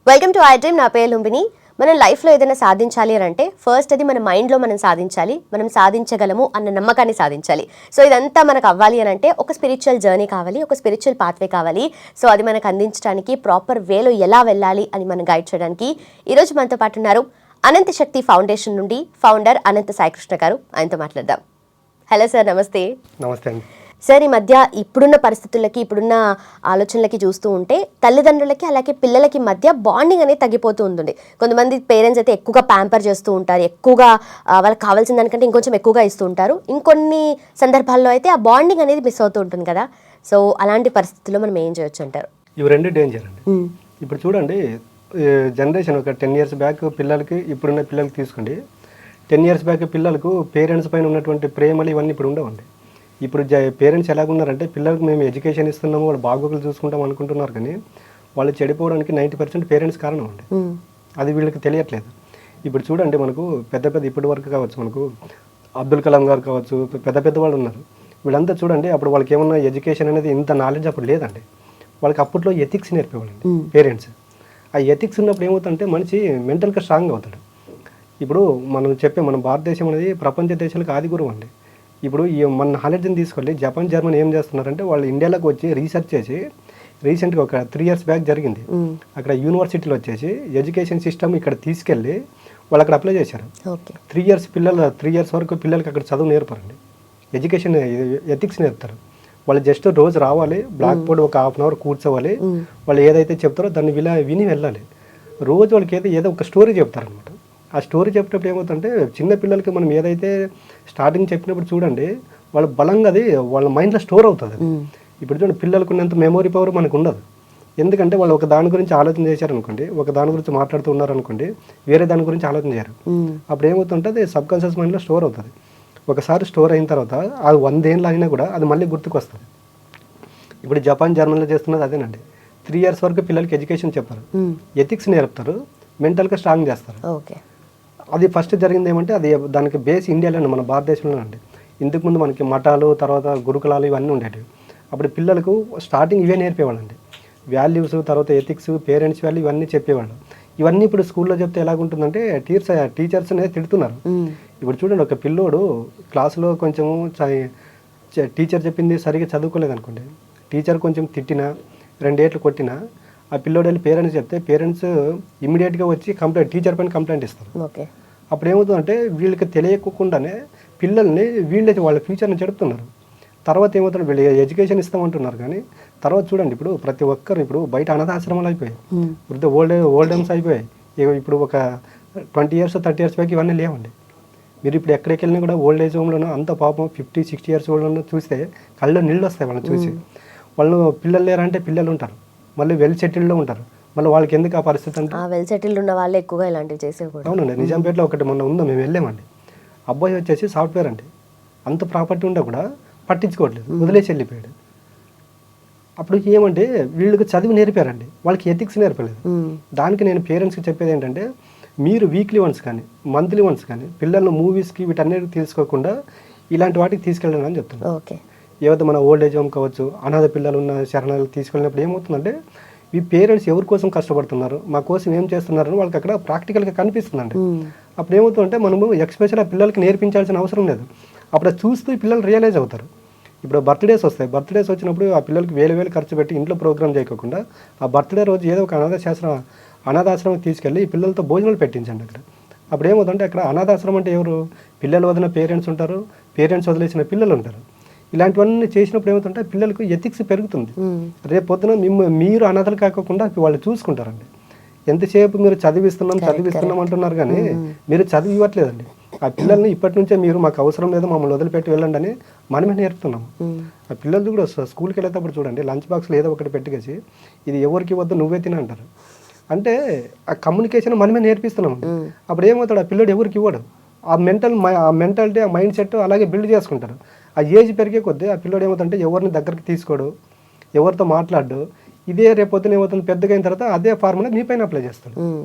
Welcome to I dream. నా పేరు లుంబిని. మనం లైఫ్లో ఏదైనా సాధించాలి అని అంటే ఫస్ట్ అది మన మైండ్లో మనం సాధించాలి, మనం సాధించగలము అన్న నమ్మకాన్ని సాధించాలి. సో ఇదంతా మనకు అవ్వాలి అని అంటే ఒక స్పిరిచువల్ జర్నీ కావాలి, ఒక స్పిరిచువల్ పాత్వే కావాలి. సో అది మనకు అందించడానికి ప్రాపర్ వేలో ఎలా వెళ్ళాలి అని మనం గైడ్ చేయడానికి ఈరోజు మనతో పాటు ఉన్నారు అనంత శక్తి ఫౌండేషన్ నుండి ఫౌండర్ అనంత సాయికృష్ణ గారు. ఆయనతో మాట్లాడదాం. హలో సార్, నమస్తే. నమస్తే అండి. సార్, ఈ మధ్య ఇప్పుడున్న పరిస్థితులకి, ఇప్పుడున్న ఆలోచనలకి చూస్తూ ఉంటే తల్లిదండ్రులకి అలాగే పిల్లలకి మధ్య బాండింగ్ అనేది తగ్గిపోతూ ఉంటుంది. కొంతమంది పేరెంట్స్ అయితే ఎక్కువగా ప్యాంపర్ చేస్తూ ఉంటారు, ఎక్కువగా వాళ్ళకి కావాల్సిన దానికంటే ఇంకొంచెం ఎక్కువగా ఇస్తూ ఉంటారు. ఇంకొన్ని సందర్భాల్లో అయితే ఆ బాండింగ్ అనేది మిస్ అవుతూ ఉంటుంది కదా. సో అలాంటి పరిస్థితుల్లో మనం ఏం చేయొచ్చు అంటారు? ఇవి రెండు డేంజర్ అండి. ఇప్పుడు చూడండి, జనరేషన్ ఒక 10 years బ్యాక్ పిల్లలకి ఇప్పుడున్న పిల్లలకి తీసుకోండి. 10 years బ్యాక్ పిల్లలకు పేరెంట్స్ పైన ఉన్నటువంటి ప్రేమలు ఇవన్నీ ఇప్పుడు ఉండవండి. ఇప్పుడు పేరెంట్స్ ఎలాగున్నారంటే పిల్లలకు మేము ఎడ్యుకేషన్ ఇస్తున్నాము, వాళ్ళు బాగోగులు చూసుకుంటాం అనుకుంటున్నారు, కానీ వాళ్ళు చెడిపోవడానికి 90% పేరెంట్స్ కారణం అండి. అది వీళ్ళకి తెలియట్లేదు. ఇప్పుడు చూడండి, మనకు పెద్ద పెద్ద ఇప్పటి వరకు కావచ్చు, మనకు అబ్దుల్ కలాం గారు కావచ్చు, పెద్ద పెద్ద వాళ్ళు ఉన్నారు. వీళ్ళంతా చూడండి, అప్పుడు వాళ్ళకి ఏమన్నా ఎడ్యుకేషన్ అనేది ఇంత నాలెడ్జ్ అప్పుడు లేదండి. వాళ్ళకి అప్పట్లో ఎథిక్స్ నేర్పేవాళ్ళండి పేరెంట్స్. ఆ ఎథిక్స్ ఉన్నప్పుడు ఏమవుతుందంటే మనిషి మెంటల్గా స్ట్రాంగ్ అవుతాడు. ఇప్పుడు మన భారతదేశం అనేది ప్రపంచ దేశాలకు ఆది గురువు అండి. ఇప్పుడు ఈ మన నాలెడ్జ్ని తీసుకెళ్ళి జపాన్, జర్మనీ ఏం చేస్తున్నారంటే వాళ్ళు ఇండియాలోకి వచ్చి రీసెర్చ్ చేసి రీసెంట్గా ఒక 3 years బ్యాక్ జరిగింది. అక్కడ యూనివర్సిటీలో వచ్చేసి ఎడ్యుకేషన్ సిస్టమ్ ఇక్కడ తీసుకెళ్ళి వాళ్ళు అక్కడ అప్లై చేశారు. 3 years వరకు పిల్లలకి అక్కడ చదువు నేర్పరండి. ఎడ్యుకేషన్ ఎథిక్స్ నేర్పుతారు. వాళ్ళు జస్ట్ రోజు రావాలి, బ్లాక్ బోర్డ్ ఒక 1/2 hour కూర్చోవాలి, వాళ్ళు ఏదైతే చెప్తారో దాన్ని విని వెళ్ళాలి. రోజు వాళ్ళకి ఏదో ఒక స్టోరీ చెప్తారనమాట. ఆ స్టోరీ చెప్పినప్పుడు ఏమవుతుందంటే చిన్న పిల్లలకి మనం ఏదైతే స్టార్టింగ్ చెప్పినప్పుడు చూడండి, వాళ్ళ బలంగా అది వాళ్ళ మైండ్లో స్టోర్ అవుతుంది. ఇప్పుడు చూడండి, పిల్లలకు ఉన్నంత మెమొరీ పవర్ మనకు ఉండదు. ఎందుకంటే వాళ్ళు ఒక దాని గురించి ఆలోచన చేశారనుకోండి, ఒక దాని గురించి మాట్లాడుతూ ఉన్నారనుకోండి, వేరే దాని గురించి ఆలోచన చేయరు. అప్పుడు ఏమవుతుంటుంది, సబ్ కాన్షియస్ మైండ్లో స్టోర్ అవుతుంది. ఒకసారి స్టోర్ అయిన తర్వాత అది 100 ఏళ్ళు అయినా కూడా అది మళ్ళీ గుర్తుకు వస్తుంది. ఇప్పుడు జపాన్, జర్మనీలో చేస్తున్నది అదేనండి. 3 years వరకు పిల్లలకి ఎడ్యుకేషన్ చెప్పారు, ఎథిక్స్ నేర్పుతారు, మెంటల్గా స్ట్రాంగ్ చేస్తారు. అది ఫస్ట్ జరిగింది ఏమంటే అది దానికి బేస్ ఇండియాలోనే, మన భారతదేశంలో అండి. ఇంతకుముందు మనకి మఠాలు, తర్వాత గురుకులాలు ఇవన్నీ ఉండేవి. అప్పుడు పిల్లలకు స్టార్టింగ్ ఇవే నేర్పేవాళ్ళండి. వాల్యూస్, తర్వాత ఎథిక్స్, పేరెంట్స్ వాల్యూ ఇవన్నీ చెప్పేవాళ్ళు. ఇవన్నీ ఇప్పుడు స్కూల్లో చెప్తే ఎలాగుంటుందంటే టీచర్స్ అనేది తిడుతున్నారు. ఇప్పుడు చూడండి, ఒక పిల్లోడు క్లాసులో కొంచెము టీచర్ చెప్పింది సరిగ్గా చదువుకోలేదు అనుకోండి, టీచర్ కొంచెం తిట్టినా 2 ఏట్లు కొట్టినా ఆ పిల్లోడు వెళ్ళి పేరెంట్స్ చెప్తే పేరెంట్స్ ఇమీడియట్గా వచ్చి టీచర్ పైన కంప్లైంట్ ఇస్తారు. అప్పుడు ఏమవుతుందంటే వీళ్ళకి తెలియకుండానే పిల్లల్ని వీళ్ళైతే వాళ్ళ ఫ్యూచర్ని చెడుతున్నారు. తర్వాత ఏమవుతుంది, వీళ్ళు ఎడ్యుకేషన్ ఇస్తామంటున్నారు, కానీ తర్వాత చూడండి, ఇప్పుడు ప్రతి ఒక్కరు ఇప్పుడు బయట అనాథాశ్రమాలు అయిపోయాయి, వృద్ధ ఓల్డ్ ఏమ్స్ అయిపోయాయి. ఇప్పుడు ఒక 20 years 30 years బ్యాక్ ఇవన్నీ లేవండి. మీరు ఇప్పుడు ఎక్కడికి వెళ్ళినా కూడా ఓల్డ్ ఏజ్ హోమ్లోనూ అంత పాపం 50-60 years ఓల్డ్ చూస్తే కళ్ళు నీళ్ళు వస్తాయి వాళ్ళని చూసి. వాళ్ళు పిల్లలు లేరంటే పిల్లలు ఉంటారు, మళ్ళీ వెల్ సెటిల్డ్లో ఉంటారు. మళ్ళీ వాళ్ళకి ఎందుకు ఆ పరిస్థితి అంటే వెల్ సెటిల్డ్ ఉన్న వాళ్ళే ఎక్కువగా ఇలాంటివి చేసేవారు. అవునండి. నిజాంపేటలో ఒకటి మొన్న ఉందో, మేము వెళ్ళామండి. అబ్బాయి వచ్చేసి సాఫ్ట్వేర్ అండి, అంత ప్రాపర్టీ ఉంటే కూడా పట్టించుకోవట్లేదు, వదిలేసి వెళ్ళిపోయాడు. అప్పుడు ఏమంటే వీళ్ళకి చదువు నేర్పారండి, వాళ్ళకి ఎథిక్స్ నేర్పలేదు. దానికి నేను పేరెంట్స్కి చెప్పేది ఏంటంటే, మీరు వీక్లీ వన్స్ కానీ మంత్లీ వన్స్ కానీ పిల్లలను మూవీస్కి వీటన్నిటికి తీసుకోకుండా ఇలాంటి వాటికి తీసుకెళ్ళండి అని చెప్తున్నాను. ఏవైతే మన ఓల్డ్ ఏజ్ హోమ్ కావచ్చు, అనాథ పిల్లలు ఉన్న శరణాలు తీసుకెళ్ళినప్పుడు ఏమవుతుందంటే ఈ పేరెంట్స్ ఎవరి కోసం కష్టపడుతున్నారు, మా కోసం ఏం చేస్తున్నారని వాళ్ళకి అక్కడ ప్రాక్టికల్గా కనిపిస్తుందండి. అప్పుడు ఏమవుతుందంటే మనము ఎక్స్పెషల్ ఆ పిల్లలకి నేర్పించాల్సిన అవసరం లేదు. అప్పుడు చూస్తూ పిల్లలు రియలైజ్ అవుతారు. ఇప్పుడు బర్త్డేస్ వస్తాయి, బర్త్డేస్ వచ్చినప్పుడు ఆ పిల్లలకి వేలు ఖర్చు పెట్టి ఇంట్లో ప్రోగ్రామ్ చేయకుండా ఆ బర్త్డే రోజు ఏదో ఒక అనాథాశ్రమం తీసుకెళ్ళి ఈ పిల్లలతో భోజనాలు పెట్టించండి అక్కడ. అప్పుడు ఏమవుతుందంటే అక్కడ అనాథాశ్రమం అంటే ఎవరు, పిల్లలు వదిలిన పేరెంట్స్ ఉంటారు, పేరెంట్స్ వదిలేసిన పిల్లలు ఉంటారు. ఇలాంటివన్నీ చేసినప్పుడు ఏమవుతుంటే పిల్లలకు ఎథిక్స్ పెరుగుతుంది. రేపు పొద్దున మీరు అనాథలు కాకుండా వాళ్ళు చూసుకుంటారండి. ఎంతసేపు మీరు చదివిస్తున్నాం అంటున్నారు, కానీ మీరు చదివి ఇవ్వట్లేదండి. ఆ పిల్లల్ని ఇప్పటి నుంచే మీరు మాకు అవసరం లేదు, మమ్మల్ని వదిలిపెట్టి వెళ్ళండి అని మనమే నేర్పుతున్నాము. ఆ పిల్లలు కూడా స్కూల్కి వెళ్ళేటప్పుడు చూడండి, లంచ్ బాక్స్లో ఏదో ఒకటి పెట్టుకేసి ఇది ఎవరికి వద్దు నువ్వే తిన అంటారు. అంటే ఆ కమ్యూనికేషన్ మనమే నేర్పిస్తున్నాము. అప్పుడు ఏమవుతాడు, ఆ పిల్లడు ఎవరికి ఇవ్వడు. ఆ మెంటాలిటీ, ఆ మైండ్ సెట్ అలాగే బిల్డ్ చేసుకుంటారు. ఆ ఏజ్ పెరిగే కొద్దీ ఆ పిల్లడు ఏమవుతుందంటే ఎవరిని దగ్గరికి తీసుకోడు, ఎవరితో మాట్లాడు. ఇదే రేపొద్దున ఏమవుతుంది, పెద్దగా అయిన తర్వాత అదే ఫార్ములా మీ పైన అప్లై చేస్తాడు.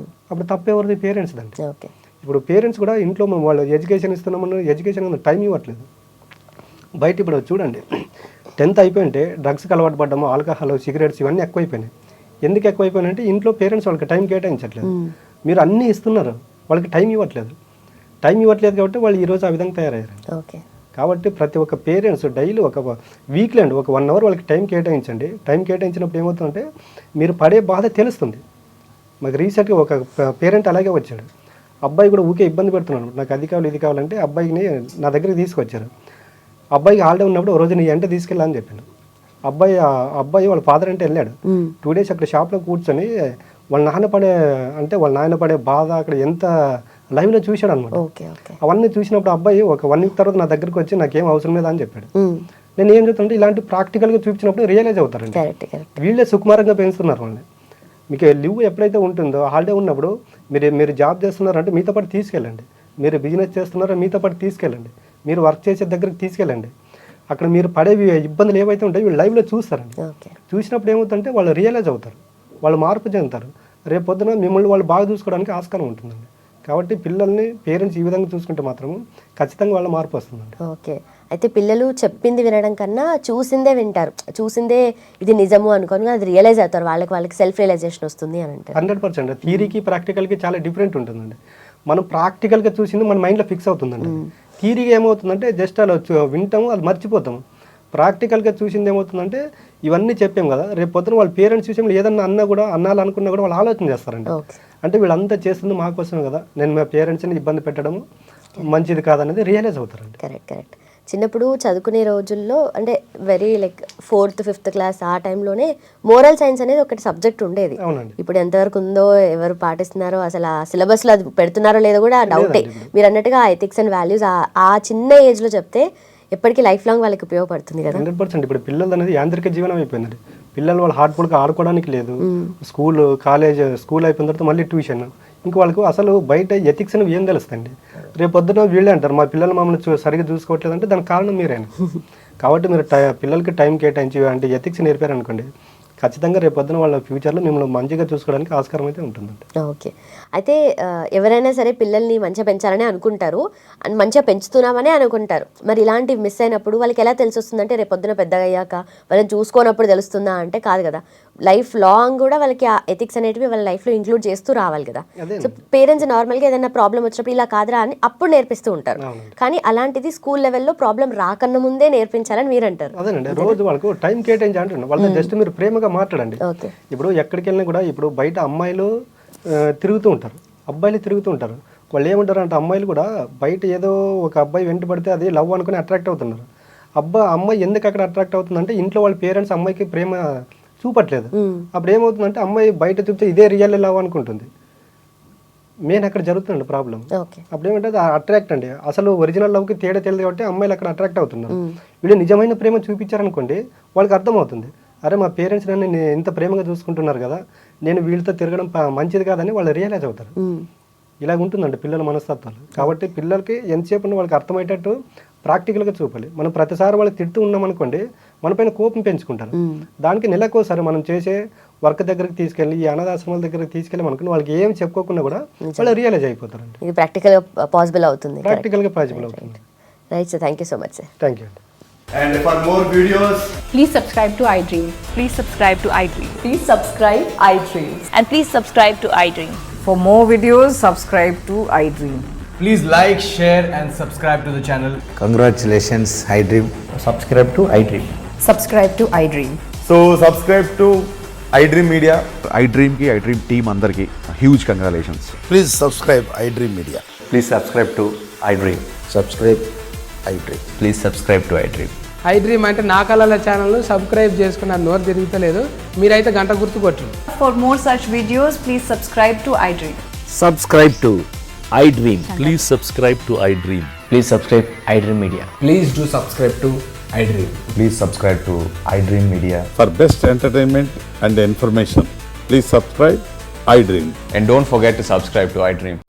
అప్పుడు తప్పెవరిది, పేరెంట్స్ దండి. ఇప్పుడు పేరెంట్స్ కూడా ఇంట్లో వాళ్ళు ఎడ్యుకేషన్ ఇస్తున్నామని ఎడ్యుకేషన్ టైం ఇవ్వట్లేదు. బయట ఇప్పుడు చూడండి, 10th అయిపోయింటే డ్రగ్స్కి అలవాటు పడ్డము, ఆల్కహాల్, సిగరెట్స్ ఇవన్నీ ఎక్కువైపోయినాయి. ఎందుకు ఎక్కువైపోయినంటే ఇంట్లో పేరెంట్స్ వాళ్ళకి టైం కేటాయించట్లేదు. మీరు అన్నీ ఇస్తున్నారు, వాళ్ళకి టైం ఇవ్వట్లేదు కాబట్టి వాళ్ళు ఈరోజు ఆ విధంగా తయారయ్యారు. ఓకే. కాబట్టి ప్రతి ఒక్క పేరెంట్స్ డైలీ ఒక వీక్లీ అండి ఒక 1 అవర్ వాళ్ళకి టైం కేటాయించండి. టైం కేటాయించినప్పుడు ఏమవుతుందంటే మీరు పడే బాధ తెలుస్తుంది. మాకు రీసెంట్గా ఒక పేరెంట్ అలాగే వచ్చాడు. అబ్బాయి కూడా ఊకే ఇబ్బంది పెడుతున్నాడు, నాకు అది కావాలి ఇది కావాలంటే అబ్బాయిని నా దగ్గరికి తీసుకొచ్చారు. అబ్బాయికి హాలిడే ఉన్నప్పుడు ఓ రోజు నీ అంటే తీసుకెళ్ళాలని చెప్పాను. అబ్బాయి వాళ్ళ ఫాదర్ అంటే వెళ్ళాడు. 2 డేస్ అక్కడ షాప్లో కూర్చొని వాళ్ళ నాయన పడే బాధ అక్కడ ఎంత లైవ్లో చూశాడు అనమాట. అవన్నీ చూసినప్పుడు అబ్బాయి ఒక 1 వీక్ తర్వాత నా దగ్గరికి వచ్చి నాకేం అవసరం లేదా అని చెప్పాడు. నేను ఏం చెప్తానంటే ఇలాంటి ప్రాక్టికల్గా చూపించినప్పుడు రియలైజ్ అవుతారండి. వీళ్ళే సుకుమారంగా పెంచుతున్నారు వాళ్ళని. మీకు లీవ్ ఎప్పుడైతే ఉంటుందో హాలిడే ఉన్నప్పుడు మీరు జాబ్ చేస్తున్నారంటే మీతో పాటు తీసుకెళ్ళండి, మీరు బిజినెస్ చేస్తున్నారో మీతో పాటు తీసుకెళ్ళండి, మీరు వర్క్ చేసే దగ్గరికి తీసుకెళ్ళండి. అక్కడ మీరు పడే ఇబ్బందులు ఏవైతే ఉంటాయో వీళ్ళు లైవ్లో చూస్తారండి. చూసినప్పుడు ఏమవుతుందంటే వాళ్ళు రియలైజ్ అవుతారు, వాళ్ళు మార్పు చెందుతారు. రేపు పొద్దున మిమ్మల్ని వాళ్ళు బాగా చూసుకోవడానికి ఆస్కారం ఉంటుందండి. కాబట్టి పిల్లల్ని పేరెంట్స్ ఈ విధంగా చూసుకుంటే మాత్రం ఖచ్చితంగా వాళ్ళ మార్పు వస్తుందండి. ఓకే. అయితే పిల్లలు చెప్పింది వినడం కన్నా చూసిందే వింటారు, చూసిందే ఇది నిజము అనుకొని అది రియలైజ్ అవుతారు, వాళ్ళకి సెల్ఫ్ రియలైజేషన్ వస్తుంది అని అంటారు. 100% థియరీకి ప్రాక్టికల్కి చాలా డిఫరెంట్ ఉంటుందండి. మనం ప్రాక్టికల్గా చూసింది మన మైండ్లో ఫిక్స్ అవుతుందండి. థియరీగా ఏమవుతుందంటే జస్ట్ అలా వింటాము, అది మర్చిపోతాము. ప్రాక్టికల్గా చూసింది ఏమవుతుందంటే ఇవన్నీ చెప్పాం కదా, రేపు పొద్దున వాళ్ళ పేరెంట్స్ విషయంలో ఏదన్నా అనాలనుకున్నా కూడా వాళ్ళు ఆలోచన చేస్తారండి. అంటే వీళ్ళంతా చేస్తుంది మా కోసమే కదా, నేను మా పేరెంట్స్ని ఇబ్బంది పెట్టడం మంచిది కాదనేది రియలైజ్ అవుతారండి. కరెక్ట్. చిన్నప్పుడు చదువుకునే రోజుల్లో అంటే very like 4th 5th class ఆ టైంలోనే మోరల్ సైన్స్ అనేది ఒకటి సబ్జెక్ట్ ఉండేది. ఇప్పుడు ఎంతవరకు ఉందో ఎవరు పాటిస్తున్నారో అసలు ఆ సిలబస్లో అది పెడుతున్నారో లేదో కూడా డౌటే. మీరు అన్నట్టుగా ఎథిక్స్ అండ్ వాల్యూస్ ఆ చిన్న ఏజ్లో చెప్తే ఎప్పటికీ లైఫ్ లాంగ్ వాళ్ళకి ఉపయోగపడుతుంది కదా. 100%. ఇప్పుడు పిల్లలు అనేది యాంత్రిక జీవనం అయిపోయింది. పిల్లలు వాళ్ళు హార్డ్ఫుల్గా ఆడుకోవడానికి లేదు. స్కూల్ అయిపోయిన తర్వాత మళ్ళీ ట్యూషన్. ఇంకా వాళ్ళకు అసలు బయట ఎథిక్స్ అనేవి ఏం తెలుస్తాయండి. రేపు పొద్దున వీళ్ళే అంటారు మా పిల్లలు మమ్మల్ని సరిగ్గా చూసుకోవట్లేదు అంటే దానికి కారణం మీరేనా. కాబట్టి మీరు పిల్లలకి టైం కేటాయించి అంటే ఎథిక్స్ నేర్పారనుకోండి, ఖచ్చితంగా రేపు పొద్దున వాళ్ళ ఫ్యూచర్లో మిమ్మల్ని మంచిగా చూసుకోవడానికి ఆస్కారం అయితే ఉంటుందండి. ఓకే. అయితే ఎవరైనా సరే పిల్లల్ని మంచిగా పెంచాలని అనుకుంటారు, మంచిగా పెంచుతున్నామని అనుకుంటారు. మరి ఇలాంటివి మిస్ అయినప్పుడు వాళ్ళకి ఎలా తెలిసి వస్తుందంటే రేపు పొద్దున పెద్దగా అయ్యాక వాళ్ళని చూసుకోనప్పుడు తెలుస్తుందా అంటే కాదు కదా. లైఫ్ లాంగ్ కూడా వాళ్ళకి ఆ ఎథిక్స్ అనేటివి వాళ్ళ లైఫ్లో ఇంక్లూడ్ చేస్తూ రావాలి కదా. సో పేరెంట్స్ నార్మల్గా ఏదైనా ప్రాబ్లం వచ్చినప్పుడు ఇలా కాదురా అని అప్పుడు నేర్పిస్తూ ఉంటారు. కానీ అలాంటిది స్కూల్ లెవెల్లో ప్రాబ్లం రాకన్నా ముందే నేర్పించాలని మీరు అంటారు. అదేనండి, రోజు వాళ్ళకు టైం కేటాయించి అంటున్నారు. వాళ్ళతో జస్ట్ మీరు ప్రేమగా మాట్లాడండి. ఇప్పుడు ఎక్కడికి వెళ్ళినా కూడా ఇప్పుడు బయట అమ్మాయిలు తిరుగుతూ ఉంటారు, అబ్బాయిలు తిరుగుతూ ఉంటారు. వాళ్ళు ఏమంటారు అంటే అమ్మాయిలు కూడా బయట ఏదో ఒక అబ్బాయి వెంట పడితే అది లవ్ అనుకుని అట్రాక్ట్ అవుతున్నారు. అమ్మాయి ఎందుకు అక్కడ అట్రాక్ట్ అవుతుందంటే ఇంట్లో వాళ్ళ పేరెంట్స్ అమ్మాయికి ప్రేమ చూపట్లేదు. అప్పుడు ఏమవుతుందంటే అమ్మాయి బయట చూపితే ఇదే రియల్ లవ్ అనుకుంటుంది. మెయిన్ అక్కడ జరుగుతుందండి ప్రాబ్లం. అప్పుడు ఏమంటే అట్రాక్ట్ అండి, అసలు ఒరిజినల్ లవ్కి తేడా తెలియదు కాబట్టి అమ్మాయిలు అక్కడ అట్రాక్ట్ అవుతున్నారు. వీళ్ళు నిజమైన ప్రేమ చూపించారనుకోండి వాళ్ళకి అర్థమవుతుంది, అరే మా పేరెంట్స్ నన్ను ఇంత ప్రేమగా చూసుకుంటున్నారు కదా, నేను వీళ్ళతో తిరగడం మంచిది కాదని వాళ్ళు రియలైజ్ అవుతారు. ఇలాగ ఉంటుందండి పిల్లల మనస్తత్వాలు. కాబట్టి పిల్లలకి ఎంతసేపు వాళ్ళకి అర్థమయ్యేటట్టు ప్రాక్టికల్గా చూపాలి. మనం ప్రతిసారి వాళ్ళకి తిడుతూ ఉన్నాం అనుకోండి మన పైన కోపం పెంచుకుంటారు. దానికి నెలకోసారి మనం చేసే వర్క్ దగ్గరికి తీసుకెళ్ళి ఈ అనాథాశ్రమాల దగ్గరికి తీసుకెళ్ళి అనుకుని వాళ్ళకి ఏం చెప్పుకోకుండా కూడా వాళ్ళు రియలైజ్ అయిపోతారండి. ఇది ప్రాక్టికల్గా పాసిబుల్ అవుతుంది. Right sir, thank you so much sir. Thank you అండి. And for more videos, please subscribe to iDream. Please subscribe to iDream. Please subscribe iDream. And please subscribe to iDream. For more videos, subscribe to iDream. please like, share and subscribe to the channel. Congratulations, iDream. Subscribe to iDream. Subscribe to iDream. So subscribe to iDream Media. iDream ki iDream team andarki huge congratulations. Please subscribe iDream Media. Please subscribe to iDream. Subscribe iDream. Please subscribe to iDream. iDream అంటే నా కళల channel subscribe చేసుకున్న నోరు తిరుగుతలేదు, మీరైతే గంట గుర్తు కొట్టండి. For more such videos, please subscribe to iDream. Subscribe to iDream. Please subscribe to iDream. Please subscribe iDream Media. Please do subscribe to iDream. Please subscribe to iDream Media. For best entertainment and information, please subscribe iDream. And don't forget to subscribe to iDream.